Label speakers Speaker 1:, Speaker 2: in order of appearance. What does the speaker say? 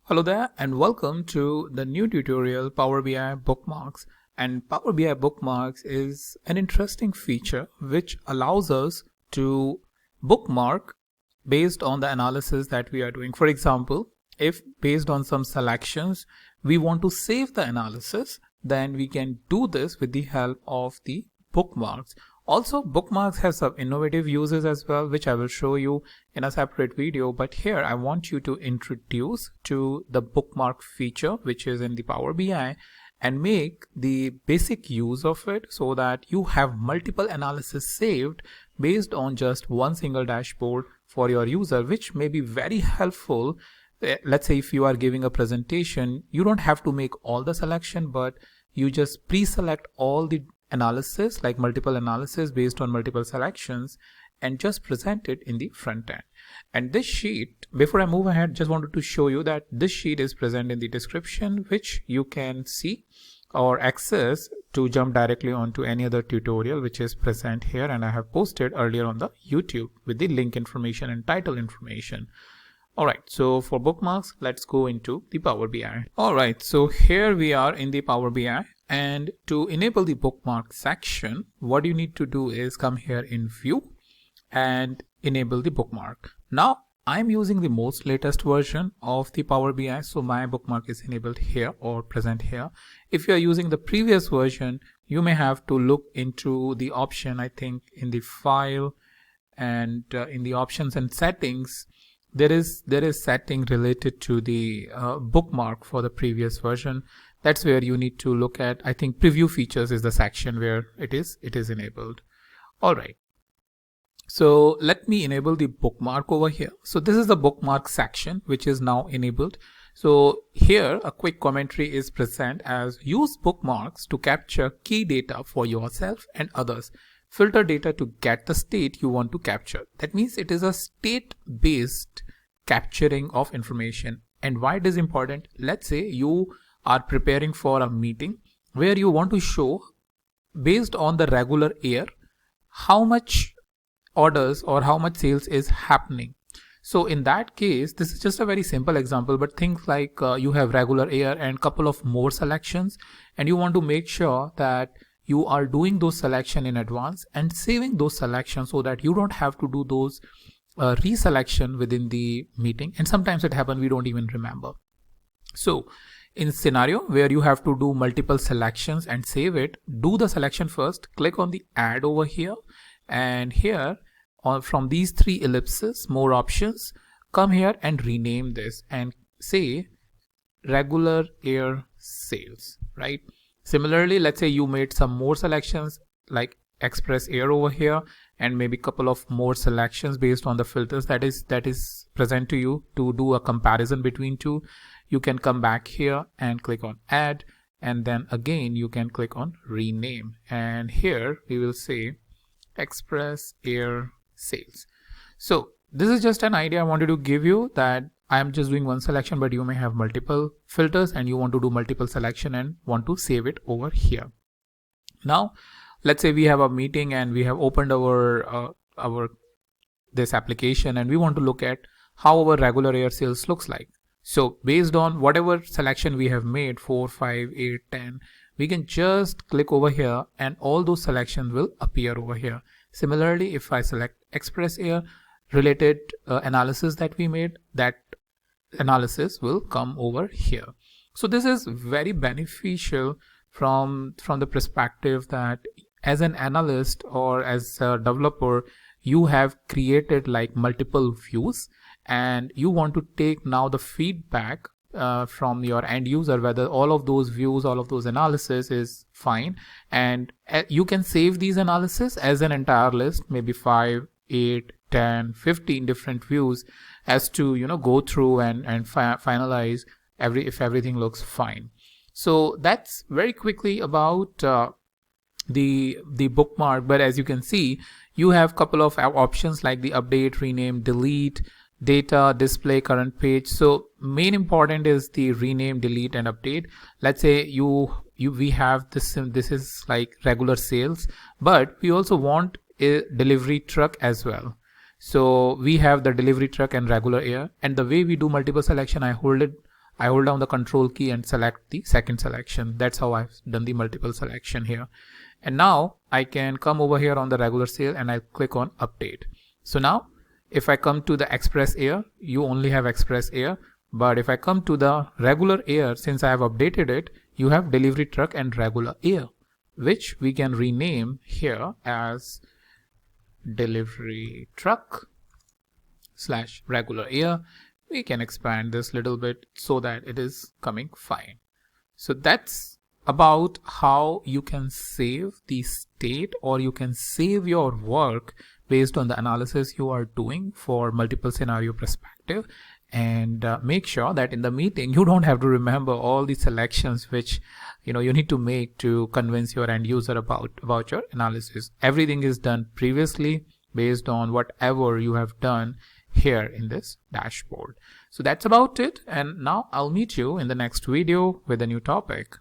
Speaker 1: Hello there and welcome to the new tutorial Power BI Bookmarks. And Power BI Bookmarks is an interesting feature which allows us to bookmark based on the analysis that we are doing. For example, if based on some selections we want to save the analysis, then we can do this with the help of the bookmarks. Also, bookmarks have some innovative uses as well, which I will show you in a separate video. But here I want you to introduce to the bookmark feature, which is in the Power BI, and make the basic use of it so that you have multiple analysis saved based on just one single dashboard for your user, which may be very helpful. Let's say if you are giving a presentation, you don't have to make all the selection, but you just pre-select all the analysis, like multiple analysis based on multiple selections, and just present it in the front end. And this sheet, before I move ahead, just wanted to show you that this sheet is present in the description, which you can see or access to jump directly onto any other tutorial which is present here, and I have posted earlier on the YouTube with the link information and title information. Alright, so for bookmarks, let's go into the Power BI. Alright, so here we are in the Power BI, and to enable the bookmark section, what you need to do is come here in View and enable the bookmark. Now, I'm using the most latest version of the Power BI, so my bookmark is enabled here or present here. If you are using the previous version, you may have to look into the option, I think in the File and in the Options and Settings. There is setting related to the bookmark for the previous version. That's where you need to look at. I think Preview Features is the section where it is enabled. All right. So let me enable the bookmark over here. So this is the bookmark section which is now enabled. So here a quick commentary is present as use bookmarks to capture key data for yourself and others. Filter data to get the state you want to capture. That means it is a state-based capturing of information. And why it is important? Let's say you are preparing for a meeting where you want to show, based on the regular year, how much orders or how much sales is happening. So in that case, this is just a very simple example, but think like you have regular year and couple of more selections, and you want to make sure that you are doing those selection in advance and saving those selections so that you don't have to do those reselection within the meeting. And sometimes it happens, we don't even remember. So in scenario where you have to do multiple selections and save it, do the selection first, click on the add over here, and here from these three ellipses, more options, come here and rename this and say regular year sales, right? Similarly, let's say you made some more selections like Express Air over here, and maybe a couple of more selections based on the filters that is present to you to do a comparison between two. You can come back here and click on add, and then again you can click on rename, and here we will say Express Air sales. So this is just an idea I wanted to give you, that I am just doing one selection, but you may have multiple filters and you want to do multiple selection and want to save it over here. Now, let's say we have a meeting and we have opened our this application and we want to look at how our regular year sales looks like. So based on whatever selection we have made, 4, 5, 8, 10, we can just click over here and all those selections will appear over here. Similarly, if I select Express Air related analysis that we made, that analysis will come over here. So this is very beneficial from the perspective that as an analyst or as a developer, you have created like multiple views and you want to take now the feedback from your end user, whether all of those views, all of those analysis is fine, and you can save these analysis as an entire list, maybe 5, 8, 10, 15 different views, as to go through and finalize if everything looks fine. So that's very quickly about the bookmark. But as you can see, you have couple of options like the update, rename, delete, data, display, current page. So main important is the rename, delete, and update. Let's say we have this is like regular sales, but we also want a delivery truck as well. So we have the delivery truck and regular air, and the way we do multiple selection, I hold it I hold down the control key and select the second selection. That's how I've done the multiple selection here. And now I can come over here on the regular sale and I click on update. So now if I come to the express air, you only have express air. But if I come to the regular air, since I have updated it, you have delivery truck and regular air, which we can rename here as delivery truck / regular air. We can expand this little bit so that it is coming fine. So that's about how you can save the state, or you can save your work based on the analysis you are doing for multiple scenario perspective. And make sure that in the meeting you don't have to remember all the selections which you need to make to convince your end user about your analysis. Everything is done previously based on whatever you have done here in this dashboard. So that's about it, and now I'll meet you in the next video with a new topic.